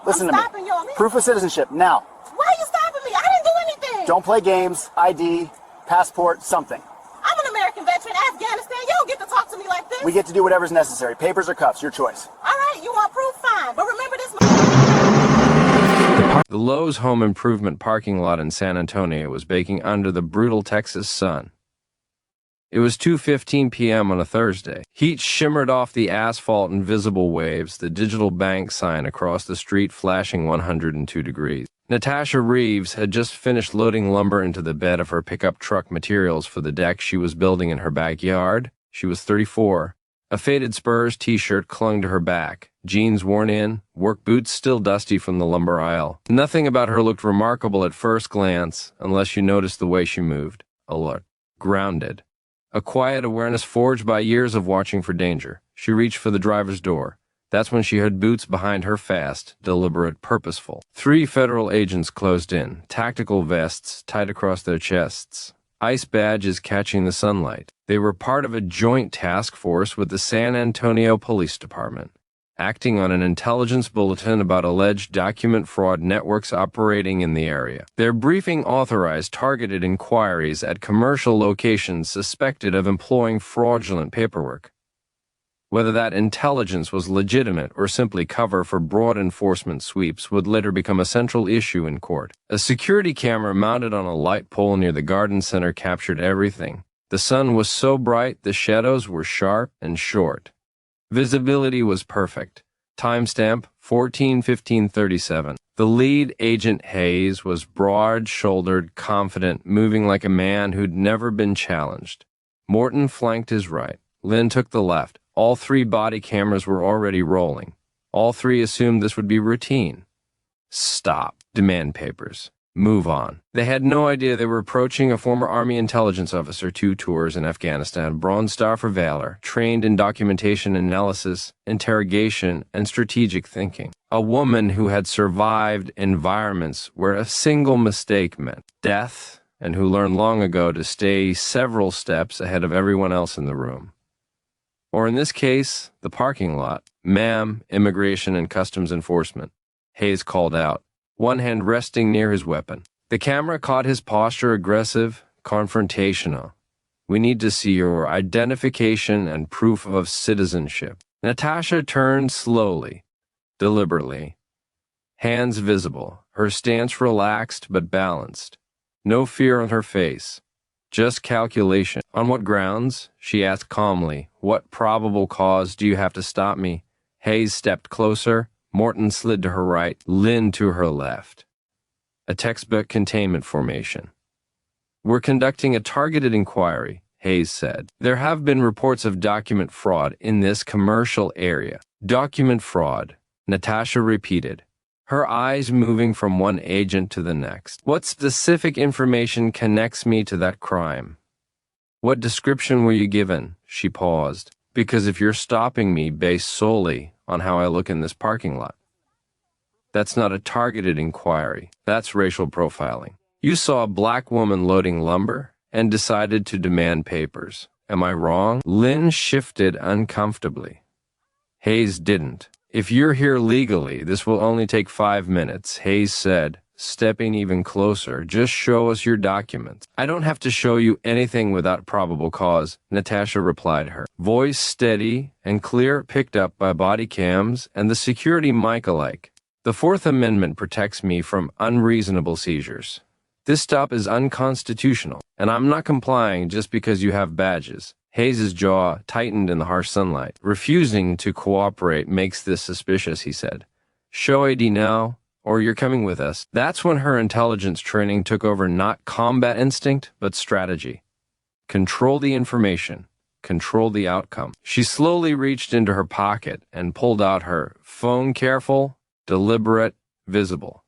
Listen to me. Stopping you. Proof of citizenship, now. Why are you stopping me? I didn't do anything. Don't play games, ID, passport, something. I'm an American veteran, Afghanistan. You don't get to talk to me like this. We get to do whatever's necessary. Papers or cuffs, your choice. All right, you want proof? Fine. But remember this. The Lowe's home improvement parking lot in San Antonio was baking under the brutal Texas sun. It was 2:15 p.m. on a Thursday. Heat shimmered off the asphalt in visible waves, the digital bank sign across the street flashing 102 degrees. Natasha Reeves had just finished loading lumber into the bed of her pickup truck materials for the deck she was building in her backyard. She was 34. A faded Spurs t-shirt clung to her back, jeans worn in, work boots still dusty from the lumber aisle. Nothing about her looked remarkable at first glance, unless you noticed the way she moved. Alert. Grounded. A quiet awareness forged by years of watching for danger. She reached for the driver's door. That's when she heard boots behind her fast, deliberate, purposeful. 3 federal agents closed in, tactical vests tied across their chests. Ice badges catching the sunlight. They were part of a joint task force with the San Antonio Police Department, acting on an intelligence bulletin about alleged document fraud networks operating in the area. Their briefing authorized targeted inquiries at commercial locations suspected of employing fraudulent paperwork. Whether that intelligence was legitimate or simply cover for broad enforcement sweeps would later become a central issue in court. A security camera mounted on a light pole near the garden center captured everything. The sun was so bright the shadows were sharp and short. Visibility was perfect. Timestamp 14:15:37. The lead agent Hayes was broad-shouldered, confident, moving like a man who'd never been challenged. Morton flanked his right. Lynn took the left. All 3 body cameras were already rolling. All 3 assumed this would be routine. Stop. Demand papers. Move on. They had no idea they were approaching a former Army intelligence officer, 2 tours in Afghanistan, Bronze Star for Valor, trained in documentation analysis, interrogation, and strategic thinking. A woman who had survived environments where a single mistake meant death, and who learned long ago to stay several steps ahead of everyone else in the room. Or in this case, the parking lot. Ma'am, Immigration and Customs Enforcement. Hayes called out, one hand resting near his weapon. The camera caught his posture aggressive, confrontational. We need to see your identification and proof of citizenship. Natasha turned slowly, deliberately. Hands visible, her stance relaxed but balanced. No fear on her face. Just calculation. On what grounds? She asked calmly. What probable cause do you have to stop me? Hayes stepped closer. Morton slid to her right. Lynn to her left. A textbook containment formation. We're conducting a targeted inquiry, Hayes said. There have been reports of document fraud in this commercial area. Document fraud, Natasha repeated, her eyes moving from one agent to the next. What specific information connects me to that crime? What description were you given? She paused. Because if you're stopping me based solely on how I look in this parking lot, that's not a targeted inquiry. That's racial profiling. You saw a black woman loading lumber and decided to demand papers. Am I wrong? Lynn shifted uncomfortably. Hayes didn't. If you're here legally, this will only take 5 minutes, Hayes said, stepping even closer. Just show us your documents. I don't have to show you anything without probable cause, Natasha replied, her voice steady and clear, picked up by body cams and the security mic alike. The Fourth Amendment protects me from unreasonable seizures. This stop is unconstitutional, and I'm not complying just because you have badges. Hayes' jaw tightened in the harsh sunlight. Refusing to cooperate makes this suspicious, he said. Show ID now, or you're coming with us. That's when her intelligence training took over, not combat instinct, but strategy. Control the information. Control the outcome. She slowly reached into her pocket and pulled out her phone, careful, deliberate, visible.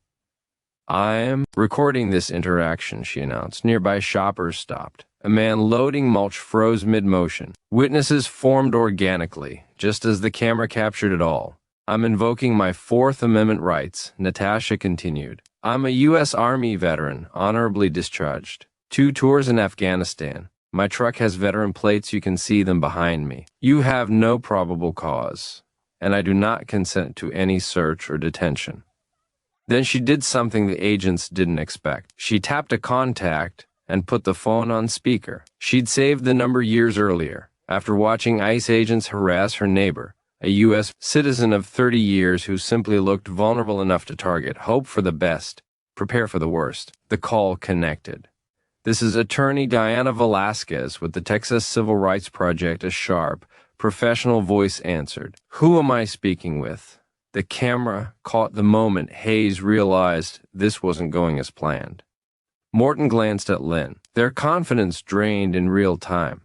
I'm recording this interaction, she announced. Nearby shoppers stopped. A man loading mulch froze mid-motion. Witnesses formed organically, just as the camera captured it all. I'm invoking my Fourth Amendment rights, Natasha continued. I'm a U.S. Army veteran, honorably discharged. 2 tours in Afghanistan. My truck has veteran plates, you can see them behind me. You have no probable cause, and I do not consent to any search or detention. Then she did something the agents didn't expect. She tapped a contact and put the phone on speaker. She'd saved the number years earlier, after watching ICE agents harass her neighbor, a U.S. citizen of 30 years who simply looked vulnerable enough to target. Hope for the best, prepare for the worst. The call connected. This is attorney Diana Velasquez with the Texas Civil Rights Project. A sharp, professional voice answered. Who am I speaking with? The camera caught the moment Hayes realized this wasn't going as planned. Morton glanced at Lynn, their confidence drained in real time.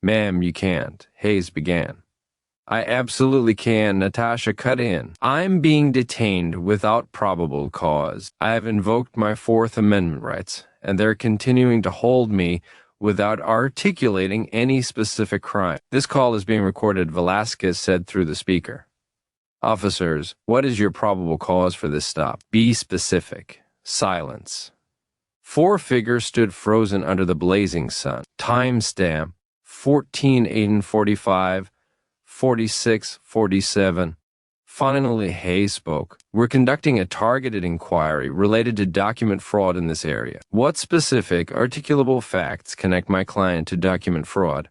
Ma'am, you can't, Hayes began. I absolutely can, Natasha cut in. I'm being detained without probable cause. I have invoked my Fourth Amendment rights, and they're continuing to hold me without articulating any specific crime. This call is being recorded, Velasquez said through the speaker. Officers, what is your probable cause for this stop? Be specific. Silence. 4 figures stood frozen under the blazing sun. Timestamp 14:8:45, 46:47. Finally, Hayes spoke. We're conducting a targeted inquiry related to document fraud in this area. What specific, articulable facts connect my client to document fraud?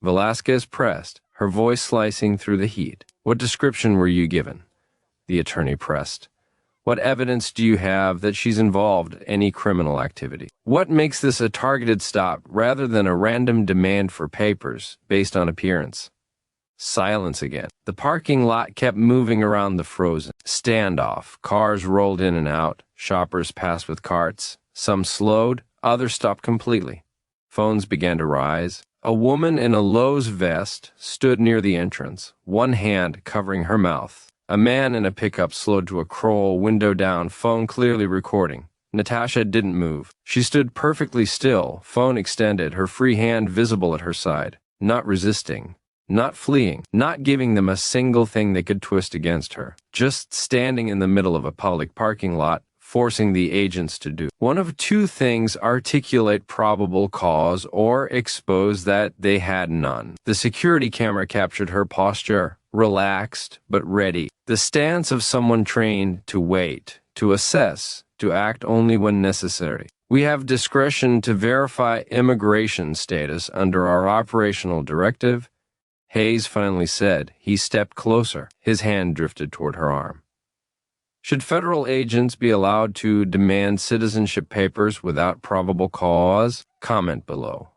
Velasquez pressed, her voice slicing through the heat. What description were you given? The attorney pressed. What evidence do you have that she's involved in any criminal activity? What makes this a targeted stop rather than a random demand for papers based on appearance? Silence again. The parking lot kept moving around the frozen standoff. Cars rolled in and out. Shoppers passed with carts. Some slowed, others stopped completely. Phones began to rise. A woman in a Lowe's vest stood near the entrance, one hand covering her mouth. A man in a pickup slowed to a crawl, window down, phone clearly recording. Natasha didn't move. She stood perfectly still, phone extended, her free hand visible at her side, not resisting, not fleeing, not giving them a single thing they could twist against her, just standing in the middle of a public parking lot, forcing the agents to do one of 2 things: articulate probable cause or expose that they had none. The security camera captured her posture, relaxed but ready, the stance of someone trained to wait, to assess, to act only when necessary. We have discretion to verify immigration status under our operational directive, Hayes finally said. He stepped closer. His hand drifted toward her arm. Should federal agents be allowed to demand citizenship papers without probable cause? Comment below.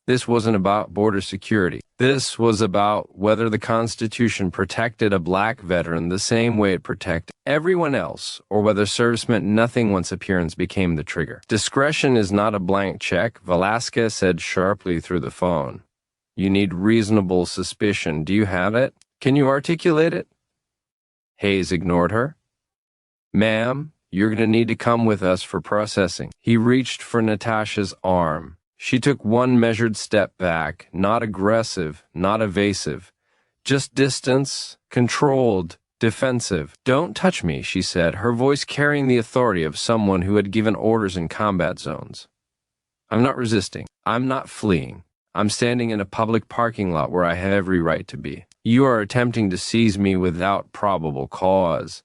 This wasn't about border security. This was about whether the Constitution protected a black veteran the same way it protected everyone else, or whether service meant nothing once appearance became the trigger. Discretion is not a blank check, Velasquez said sharply through the phone. You need reasonable suspicion. Do you have it? Can you articulate it? Hayes ignored her. Ma'am, you're going to need to come with us for processing. He reached for Natasha's arm. She took one measured step back, not aggressive, not evasive, just distance, controlled, defensive. Don't touch me, she said, her voice carrying the authority of someone who had given orders in combat zones. I'm not resisting. I'm not fleeing. I'm standing in a public parking lot where I have every right to be. You are attempting to seize me without probable cause.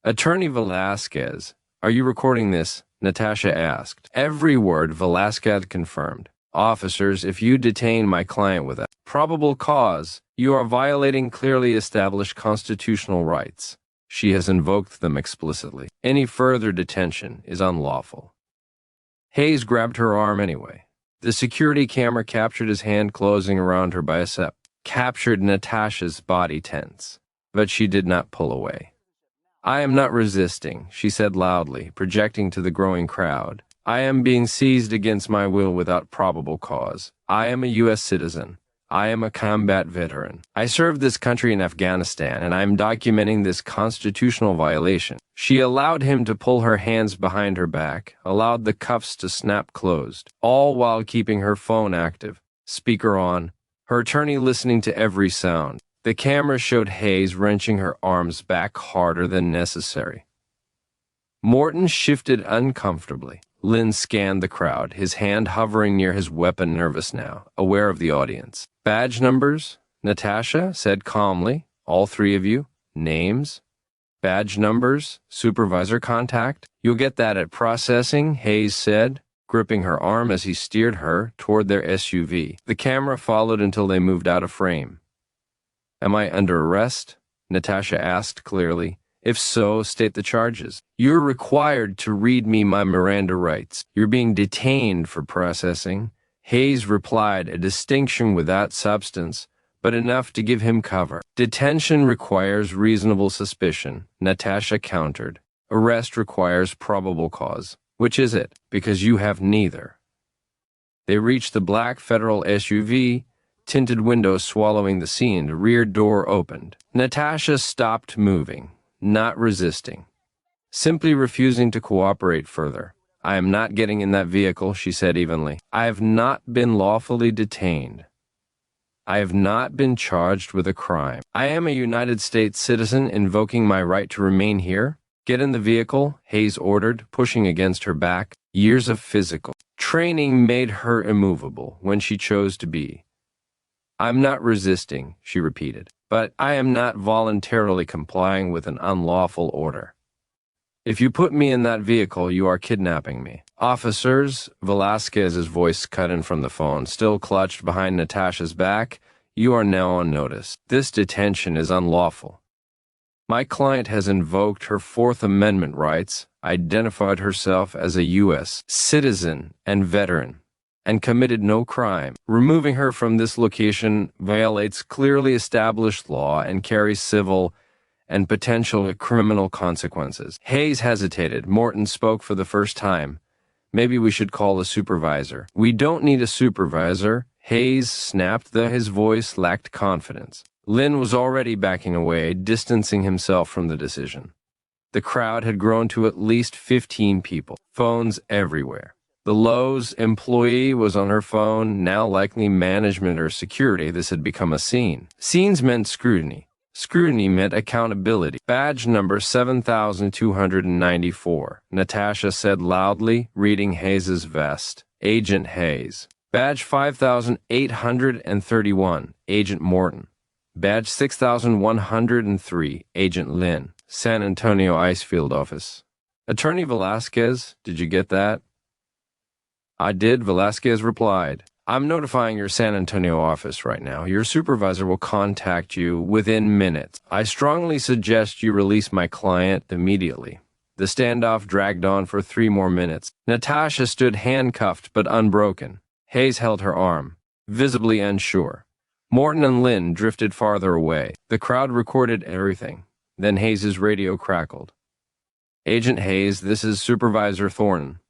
Attorney Velasquez, are you recording this? Natasha asked. Every word, Velasquez confirmed. Officers, if you detain my client without probable cause, you are violating clearly established constitutional rights. She has invoked them explicitly. Any further detention is unlawful. Hayes grabbed her arm anyway. The security camera captured his hand closing around her bicep, captured Natasha's body tense, but she did not pull away. I am not resisting, she said loudly, projecting to the growing crowd. I am being seized against my will without probable cause. I am a U.S. citizen. I am a combat veteran. I served this country in Afghanistan, and I am documenting this constitutional violation. She allowed him to pull her hands behind her back, allowed the cuffs to snap closed, all while keeping her phone active, speaker on, her attorney listening to every sound. The camera showed Hayes wrenching her arms back harder than necessary. Morton shifted uncomfortably. Lynn scanned the crowd, his hand hovering near his weapon, nervous now, aware of the audience. Badge numbers? Natasha said calmly. All 3 of you? Names? Badge numbers, supervisor contact. You'll get that at processing, Hayes said, gripping her arm as he steered her toward their SUV. The camera followed until they moved out of frame. Am I under arrest? Natasha asked clearly. If so, state the charges. You're required to read me my Miranda rights. You're being detained for processing. Hayes replied, a distinction without substance, but enough to give him cover. Detention requires reasonable suspicion, Natasha countered. Arrest requires probable cause. Which is it? Because you have neither. They reached the black federal SUV, tinted windows swallowing the scene. The rear door opened. Natasha stopped moving, not resisting, simply refusing to cooperate further. I am not getting in that vehicle, she said evenly. I have not been lawfully detained. I have not been charged with a crime. I am a United States citizen invoking my right to remain here. Get in the vehicle, Hayes ordered, pushing against her back. Years of physical training made her immovable when she chose to be. I'm not resisting, she repeated, but I am not voluntarily complying with an unlawful order. If you put me in that vehicle, you are kidnapping me. Officers, Velasquez's voice cut in from the phone, still clutched behind Natasha's back. You are now on notice. This detention is unlawful. My client has invoked her Fourth Amendment rights, identified herself as a U.S. citizen and veteran, and committed no crime. Removing her from this location violates clearly established law and carries civil and potential criminal consequences. Hayes hesitated. Morton spoke for the first time. Maybe we should call a supervisor. We don't need a supervisor, Hayes snapped, though his voice lacked confidence. Lynn was already backing away, distancing himself from the decision. The crowd had grown to at least 15 people, phones everywhere. The Lowe's employee was on her phone, now likely management or security. This had become a scene. Scenes meant scrutiny. Scrutiny meant accountability. Badge number 7294, Natasha said loudly, reading Hayes's vest. Agent Hayes. Badge 5831, Agent Morton. Badge 6103, Agent Lynn. San Antonio Icefield office. Attorney Velasquez, did you get that? I did, Velasquez replied. I'm notifying your San Antonio office right now. Your supervisor will contact you within minutes. I strongly suggest you release my client immediately. The standoff dragged on for 3 more minutes. Natasha stood handcuffed but unbroken. Hayes held her arm, visibly unsure. Morton and Lynn drifted farther away. The crowd recorded everything. Then Hayes's radio crackled. Agent Hayes, this is Supervisor Thornton.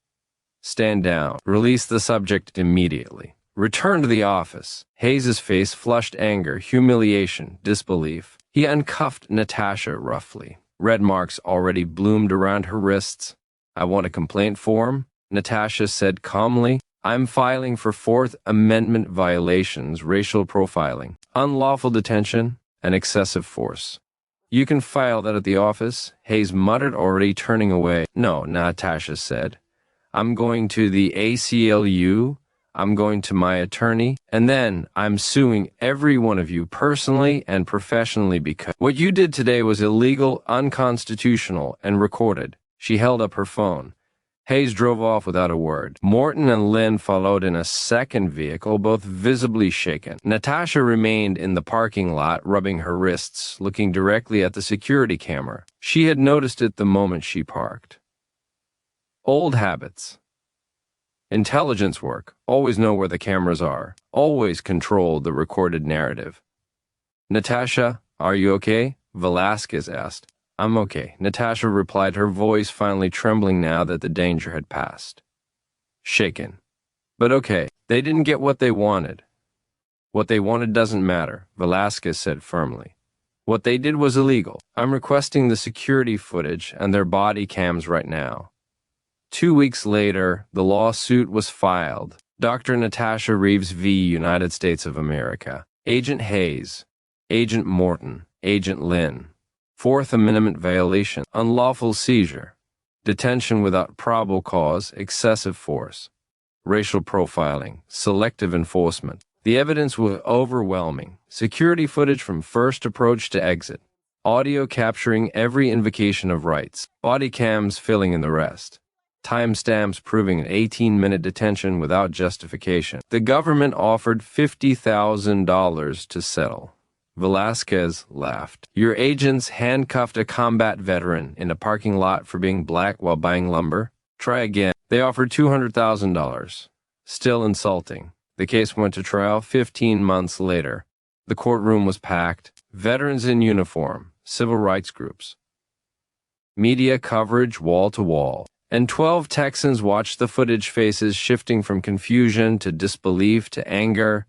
Stand down. Release the subject immediately. Return to the office. Hayes's face flushed anger, humiliation, disbelief. He uncuffed Natasha roughly. Red marks already bloomed around her wrists. I want a complaint form, Natasha said calmly. I'm filing for Fourth Amendment violations, racial profiling, unlawful detention, and excessive force. You can file that at the office, Hayes muttered, already turning away. No, Natasha said. I'm going to the ACLU, I'm going to my attorney, and then I'm suing every one of you personally and professionally because what you did today was illegal, unconstitutional, and recorded. She held up her phone. Hayes drove off without a word. Morton and Lynn followed in a second vehicle, both visibly shaken. Natasha remained in the parking lot, rubbing her wrists, looking directly at the security camera. She had noticed it the moment she parked. Old habits. Intelligence work. Always know where the cameras are. Always control the recorded narrative. Natasha, are you okay? Velasquez asked. I'm okay, Natasha replied, her voice finally trembling now that the danger had passed. Shaken. But okay, they didn't get what they wanted. What they wanted doesn't matter, Velasquez said firmly. What they did was illegal. I'm requesting the security footage and their body cams right now. 2 weeks later, the lawsuit was filed. Dr. Natasha Reeves v. United States of America. Agent Hayes. Agent Morton. Agent Lynn. Fourth Amendment violation, unlawful seizure, detention without probable cause, excessive force, racial profiling, selective enforcement. The evidence was overwhelming. Security footage from first approach to exit. Audio capturing every invocation of rights. Body cams filling in the rest. Timestamps proving an 18-minute detention without justification. The government offered $50,000 to settle. Velasquez laughed. Your agents handcuffed a combat veteran in a parking lot for being black while buying lumber? Try again. They offered $200,000. Still insulting. The case went to trial 15 months later. The courtroom was packed. Veterans in uniform, civil rights groups. Media coverage wall to wall. And 12 Texans watched the footage, faces shifting from confusion to disbelief to anger.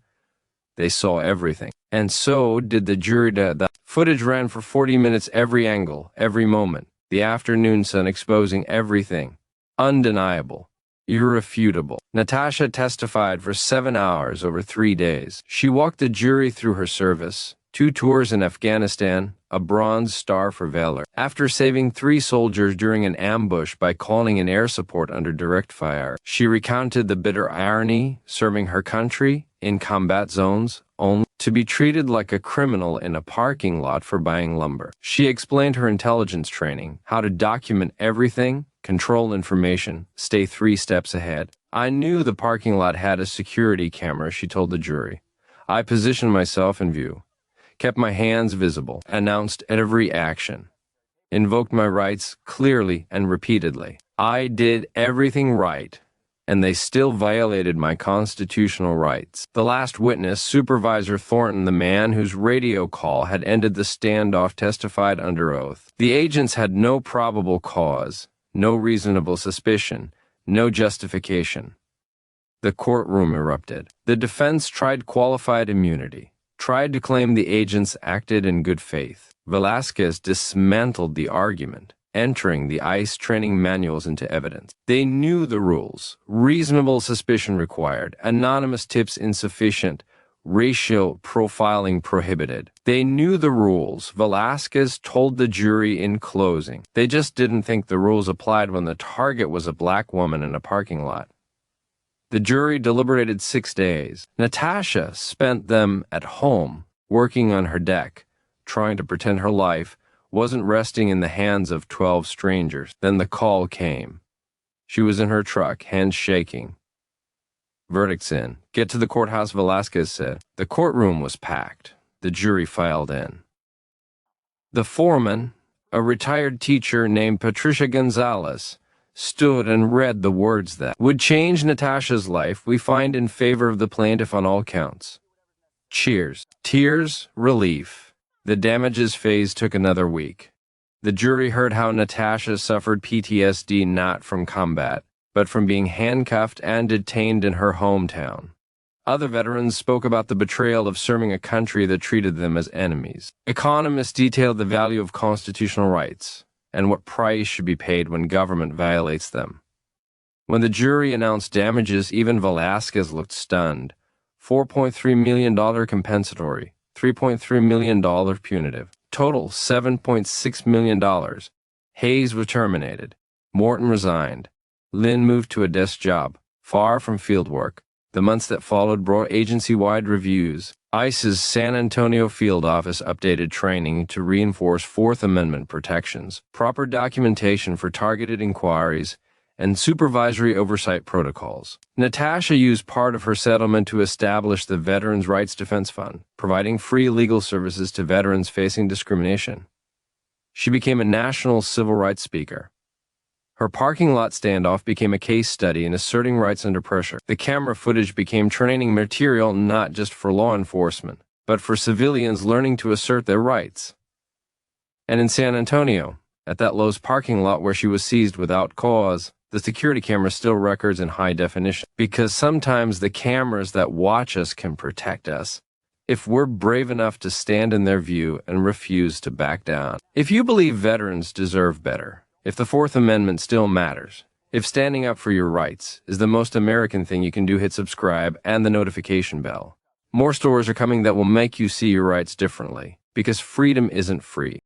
They saw everything. And so did the jury. The footage ran for 40 minutes, every angle, every moment. The afternoon sun exposing everything. Undeniable. Irrefutable. Natasha testified for 7 hours over 3 days. She walked the jury through her service, 2 tours in Afghanistan, a Bronze Star for valor. After saving 3 soldiers during an ambush by calling in air support under direct fire, she recounted the bitter irony, serving her country in combat zones, only to be treated like a criminal in a parking lot for buying lumber. She explained her intelligence training, how to document everything, control information, stay 3 steps ahead. I knew the parking lot had a security camera, she told the jury. I positioned myself in view, kept my hands visible, announced every action, invoked my rights clearly and repeatedly. I did everything right, and they still violated my constitutional rights. The last witness, Supervisor Thornton, the man whose radio call had ended the standoff, testified under oath. The agents had no probable cause, no reasonable suspicion, no justification. The courtroom erupted. The defense tried qualified immunity, tried to claim the agents acted in good faith. Velasquez dismantled the argument, entering the ICE training manuals into evidence. They knew the rules. Reasonable suspicion required, anonymous tips insufficient, racial profiling prohibited. They knew the rules. Velasquez told the jury in closing. They just didn't think the rules applied when the target was a black woman in a parking lot. The jury deliberated 6 days. Natasha spent them at home, working on her deck, trying to pretend her life wasn't resting in the hands of 12 strangers. Then the call came. She was in her truck, hands shaking. Verdict's in. Get to the courthouse, Velasquez said. The courtroom was packed. The jury filed in. The foreman, a retired teacher named Patricia Gonzalez, stood and read the words that would change Natasha's life. We find in favor of the plaintiff on all counts. Cheers. Tears, relief. The damages phase took another week. The jury heard how Natasha suffered PTSD not from combat, but from being handcuffed and detained in her hometown. Other veterans spoke about the betrayal of serving a country that treated them as enemies. Economists detailed the value of constitutional rights and what price should be paid when government violates them. When the jury announced damages, even Velasquez looked stunned. $4.3 million compensatory, $3.3 million punitive. Total $7.6 million. Hayes was terminated. Morton resigned. Lynn moved to a desk job, far from field work. The months that followed brought agency-wide reviews. ICE's San Antonio field office updated training to reinforce Fourth Amendment protections, proper documentation for targeted inquiries, and supervisory oversight protocols. Natasha used part of her settlement to establish the Veterans Rights Defense Fund, providing free legal services to veterans facing discrimination. She became a national civil rights speaker. Her parking lot standoff became a case study in asserting rights under pressure. The camera footage became training material not just for law enforcement, but for civilians learning to assert their rights. And in San Antonio, at that Lowe's parking lot where she was seized without cause, the security camera still records in high definition. Because sometimes the cameras that watch us can protect us, if we're brave enough to stand in their view and refuse to back down. If you believe veterans deserve better, if the Fourth Amendment still matters, if standing up for your rights is the most American thing you can do, hit subscribe and the notification bell. More stories are coming that will make you see your rights differently, because freedom isn't free.